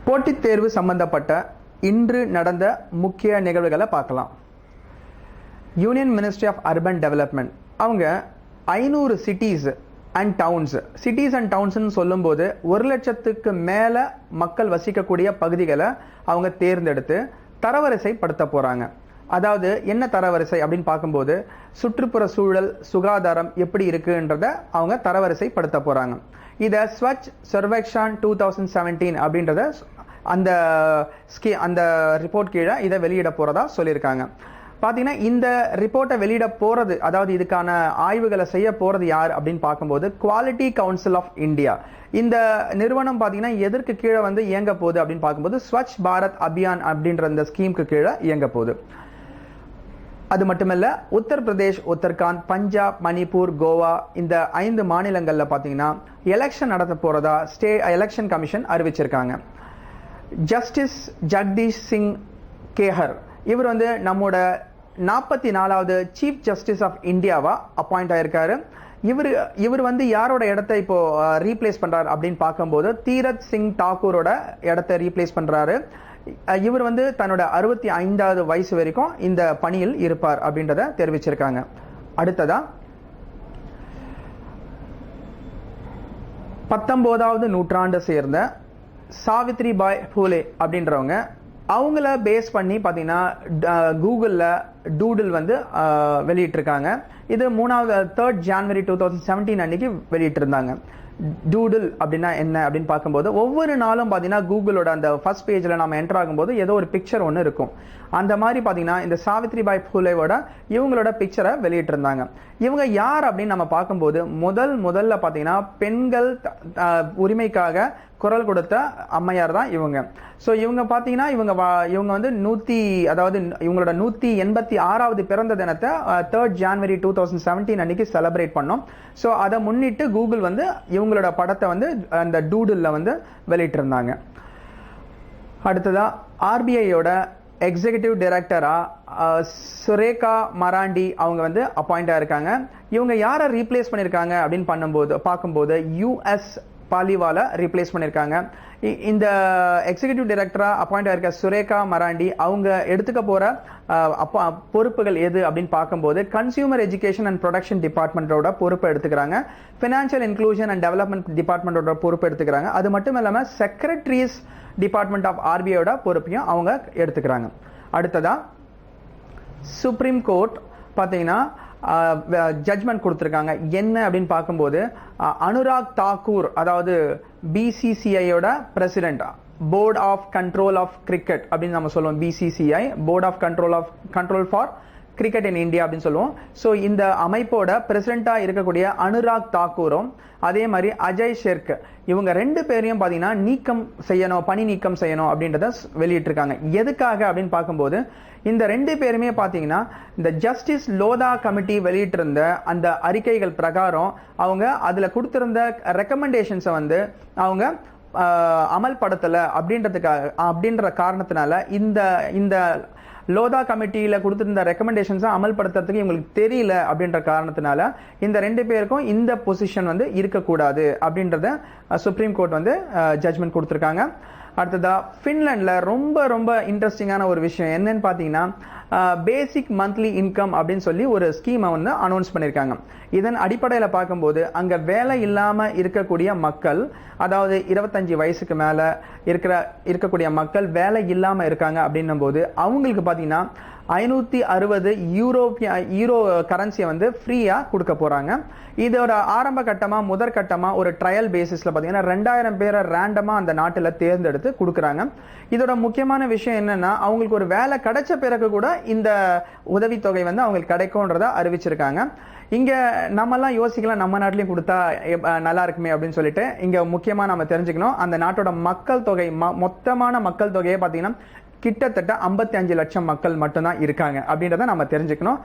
போட்டித் தேர்வு சம்பந்தப்பட்ட இன்று நடந்த முக்கிய நிகழ்வுகளை பார்க்கலாம். Union ministry of urban development அவங்க 500 சிட்டிஸ் அண்ட் டவுன்ஸ்ன்னு சொல்லும்போது 1,00,000க்கு மேலே மக்கள் வசிக்கக்கூடிய பகுதிகளை அவங்க தேர்ந்தெடுத்து தரவரிசைப்படுத்த போகிறாங்க. அதாவது என்ன தரவரிசை அப்படின்னு பார்க்கும்போது சுற்றுப்புற சூழல், சுகாதாரம் எப்படி இருக்குன்றத அவங்க தரவரிசைப்படுத்த போகிறாங்க. இதை ஸ்வச் சர்வேக்ஷன் 2017 அப்படின்றத அந்த ரிப்போர்ட் கீழே இதை வெளியிட போகிறதா சொல்லியிருக்காங்க. பார்த்தீங்கன்னா இந்த ரிப்போர்ட்டை வெளியிட போகிறது, அதாவது இதுக்கான ஆய்வுகளை செய்ய போகிறது யார் அப்படின்னு பார்க்கும்போது குவாலிட்டி கவுன்சில் ஆஃப் இந்தியா. இந்த நிறுவனம் பார்த்தீங்கன்னா எதற்கு கீழே இயங்க போகுது அப்படின்னு பார்க்கும்போது ஸ்வச் பாரத் அபியான் அப்படின்ற இந்த ஸ்கீமுக்கு கீழே இயங்க போகுது. அது மட்டுமல்ல, உத்தரப்பிரதேஷ், உத்தரகாண்ட், பஞ்சாப், மணிப்பூர், கோவா இந்த 5 மாநிலங்களில் பார்த்தீங்கன்னா எலெக்ஷன் நடத்த போகிறதா எலெக்ஷன் கமிஷன் அறிவிச்சிருக்காங்க. ஜஸ்டிஸ் ஜக்தீஷ் சிங் கேஹர் இவர் நம்மோட 44வது சீஃப் ஜஸ்டிஸ் ஆஃப் இந்தியாவா அப்பாயிண்ட் ஆயிருக்காரு. இவர் யாரோட இடத்தை இப்போ ரீப்ளேஸ் பண்றாரு அப்படின்னு பார்க்கும்போது தீரத் சிங் தாக்கூரோட இடத்தை ரீப்ளேஸ் பண்றாரு. இவர் தன்னோட 65வது வயசு வரைக்கும் இந்த பணியில் இருப்பார் அப்படின்றத தெரிவிச்சிருக்காங்க. அடுத்ததா 19வது நூற்றாண்டு சேர்ந்த சாவித்ரி பாய் பூலே அப்படின்றவங்க, அவங்கள பேஸ் பண்ணி பார்த்தீங்கன்னா கூகுளில் டூடில் வெளியிட்டிருக்காங்க. இது 3rd January 2017 அன்னைக்கு வெளியிட்டிருந்தாங்க. டூடில் அப்படின்னா என்ன அப்படின்னு பார்க்கும்போது ஒவ்வொரு நாளும் பார்த்தீங்கன்னா கூகுளோட அந்த ஃபர்ஸ்ட் பேஜில் நம்ம என்டர் ஆகும்போது ஏதோ ஒரு பிக்சர் ஒன்று இருக்கும். அந்த மாதிரி பார்த்தீங்கன்னா இந்த சாவித்ரி பாய் பூலேவோட இவங்களோட பிக்சரை வெளியிட்டிருந்தாங்க. இவங்க யார் அப்படின்னு நம்ம பார்க்கும்போது முதல்ல பார்த்தீங்கன்னா பெண்கள் உரிமைக்காக குரல் கொடுத்த அம்மையார் தான் இவங்க. ஸோ இவங்க பார்த்தீங்கன்னா இவங்க இவங்களோட 186வது பிறந்த தினத்தை 3rd January 2017 அன்னைக்கு செலிப்ரேட் பண்ணோம். ஸோ அதை முன்னிட்டு கூகுள் இவங்களோட படத்தை அந்த டூடில் வெளியிட்டிருந்தாங்க. அடுத்ததா ஆர்பிஐயோட எக்ஸிகியூட்டிவ் டைரக்டரா சுரேகா மராண்டி அவங்க அப்பாயிண்ட் ஆயிருக்காங்க. இவங்க யாரை ரீப்ளேஸ் பண்ணியிருக்காங்க அப்படின்னு பார்க்கும்போது யூஎஸ் பாலிவால ரீப்ளேஸ் பண்ணியிருக்காங்க. இந்த எக்ஸிகியூட்டிவ் டைரக்டரா அப்பாயிண்ட் ஆயிருக்க சுரேகா மராண்டி அவங்க எடுத்துக்க போற பொறுப்புகள் எது அப்படின்னு பார்க்கும்போது கன்சியூமர் எஜுகேஷன் அண்ட் ப்ரொடக்ஷன் டிபார்ட்மெண்டோட பொறுப்பை எடுத்துக்கிறாங்க. ஃபினான்ஷியல் இன்க்ளூஷன் அண்ட் டெவலப்மெண்ட் டிபார்ட்மெண்டோட பொறுப்பு எடுத்துக்கிறாங்க. அது மட்டும் இல்லாம செக்ரட்டரிஸ் டிபார்ட்மெண்ட் ஆஃப் ஆர்பிஐயோட பொறுப்பையும் அவங்க எடுத்துக்கிறாங்க. அடுத்ததா சுப்ரீம் கோர்ட் பார்த்தீங்கன்னா ஜட்ஜ்மெண்ட் கொடுத்துருக்காங்க. என்ன அப்படின்னு பார்க்கும்போது அனுராக் தாக்கூர், அதாவது பிசிசிஐயோட president, board of control of cricket அப்படின்னு நம்ம சொல்லுவோம். BCCI board of control for cricket in India அப்படின்னு சொல்லுவோம். ஸோ இந்த அமைப்போட பிரசிடென்டா இருக்கக்கூடிய அனுராக் தாக்கூரும் அதே மாதிரி அஜய் ஷெர்க் இவங்க 2 பேரையும் பார்த்தீங்கன்னா பணி நீக்கம் செய்யணும் அப்படின்றத வெளியிட்டிருக்காங்க. எதுக்காக அப்படின்னு பார்க்கும்போது இந்த 2 பேருமே பார்த்தீங்கன்னா இந்த ஜஸ்டிஸ் லோதா கமிட்டி வெளியிட்டிருந்த அந்த அறிக்கைகள் பிரகாரம் அவங்க அதில் கொடுத்திருந்த ரெக்கமெண்டேஷன்ஸை அவங்க அமல்படுத்தலை அப்படின்ற காரணத்தினால இந்த லோதா கமிட்டியில கொடுத்திருந்த ரெக்கமெண்டேஷன்ஸை அமல்படுத்துறதுக்கு இவங்களுக்கு தெரியல அப்படின்ற காரணத்தினால இந்த 2 பேருக்கும் இந்த பொசிஷன் இருக்கக்கூடாது அப்படின்றத சுப்ரீம் கோர்ட் ஜட்ஜ்மெண்ட் கொடுத்துருக்காங்க. அடுத்ததா ஃபின்லாண்டில் ரொம்ப இன்ட்ரெஸ்டிங்கான ஒரு விஷயம் என்னன்னு பார்த்தீங்கன்னா பேசிக் மந்த்லி இன்கம் அப்படின்னு சொல்லி ஒரு ஸ்கீமை அனௌன்ஸ் பண்ணியிருக்காங்க. இதன் அடிப்படையில் பார்க்கும்போது அங்கே வேலை இல்லாமல் இருக்கக்கூடிய மக்கள், அதாவது 25 வயசுக்கு மேலே இருக்கக்கூடிய மக்கள் வேலை இல்லாமல் இருக்காங்க அப்படின்னும் போது அவங்களுக்கு பார்த்தீங்கன்னா 560 யூரோ கரன்சியை ஃப்ரீயா கொடுக்க போறாங்க. இதோட ஆரம்ப கட்டமா முதற்கட்டமா ஒரு ட்ரையல் பேசிஸ்ல பாத்தீங்கன்னா 2000 பேரை ரேண்டமா அந்த நாட்டுல தேர்ந்தெடுத்து கொடுக்குறாங்க. இதோட முக்கியமான விஷயம் என்னன்னா அவங்களுக்கு ஒரு வேலை கிடைச்ச பிறகு கூட இந்த உதவித்தொகை அவங்களுக்கு கிடைக்கும்ன்றத அறிவிச்சிருக்காங்க. இங்க நம்மெல்லாம் யோசிக்கலாம், நம்ம நாட்டிலையும் கொடுத்தா நல்லா இருக்குமே அப்படின்னு சொல்லிட்டு. இங்க முக்கியமா நம்ம தெரிஞ்சுக்கணும், அந்த நாட்டோட மக்கள் தொகை மொத்தமான மக்கள் தொகையை பாத்தீங்கன்னா கிட்டத்தட்ட 55 லட்சம் மக்கள் மட்டும்தான் இருக்காங்க அப்படின்றத நம்ம தெரிஞ்சுக்கணும்.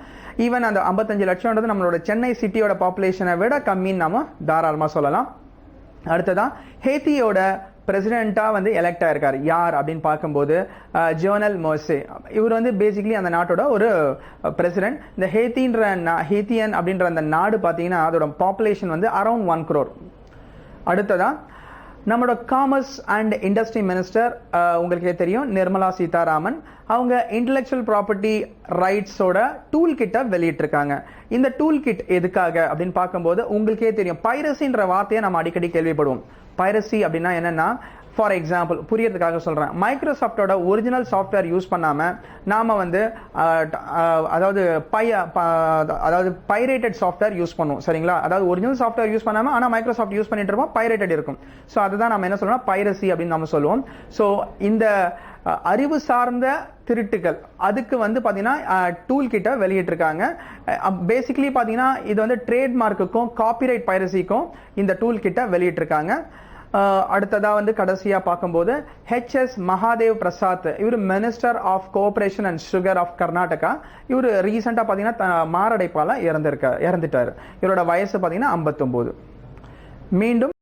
ஈவன் அந்த 55 லட்சம்ன்றது நம்மளோட சென்னை சிட்டியோட பாப்புலேஷனை விட கம்மின்னு நம்ம தாராளமா சொல்லலாம். அடுத்ததான் ஹேத்தியோட பிரசிடென்ட்டா எலெக்ட் ஆயிருக்காரு. யார் அப்படின்னு பார்க்கும்போது ஜோனல் மோசே. இவர் பேசிக்கலி அந்த நாட்டோட ஒரு பிரசிடென்ட். இந்த ஹேத்தியன் அப்படின்ற அந்த நாடு பார்த்தீங்கன்னா அதோட பாப்புலேஷன் அரௌண்ட் 1 crore. அடுத்ததா நம்மளோட காமர்ஸ் அண்ட் இண்டஸ்ட்ரி மினிஸ்டர் உங்களுக்கே தெரியும் நிர்மலா சீதாராமன், அவங்க இன்டெலெக்சுவல் ப்ராப்பர்ட்டி ரைட்ஸோட டூல் கிட்ட வெளியிட்டிருக்காங்க. இந்த டூல் கிட் எதுக்காக அப்படின்னு பார்க்கும்போது உங்களுக்கே தெரியும், பைரசின்ற வார்த்தையை நம்ம அடிக்கடி கேள்விப்படுவோம். பைரசி அப்படின்னா என்னன்னா, ஃபார் எக்ஸாம்பிள் புரியறதுக்காக சொல்றேன், மைக்ரோசாஃப்டோட ஒரிஜினல் சாஃப்ட்வேர் யூஸ் பண்ணாம நாம வந்து அதாவது பைரேட்டட் சாஃப்ட்வேர் யூஸ் பண்ணுவோம், சரிங்களா? அதாவது ஒரிஜினல் சாஃப்ட்வேர் யூஸ் பண்ணாம ஆனா மைக்ரோசாஃப்ட் யூஸ் பண்ணிட்டு இருப்போம், பைரேட்டட் இருக்கும். ஸோ அதுதான் நம்ம என்ன சொல்றோம், பைரசி அப்படின்னு நம்ம சொல்லுவோம். ஸோ இந்த அறிவு சார்ந்த திருட்டுகள் அதுக்கு வந்து பாத்தீங்கன்னா டூல் கிட்ட வெளியிட்டிருக்காங்க. பேசிக்கலி பாத்தீங்கன்னா இது வந்து ட்ரேட்மார்க்குக்கும் காப்பிரைட் பைரசிக்கும் இந்த டூல் கிட்ட வெளியிட்டிருக்காங்க. அடுத்ததா வந்து கடைசியா பார்க்கும்போது ஹெச்எஸ் மகாதேவ் பிரசாத், இவர் minister of cooperation and sugar of Karnataka. இவர் ரீசெண்டா பாத்தீங்கன்னா மாரடைப்பால இறந்துட்டாரு. இவரோட வயசு பாத்தீங்கன்னா 59. மீண்டும்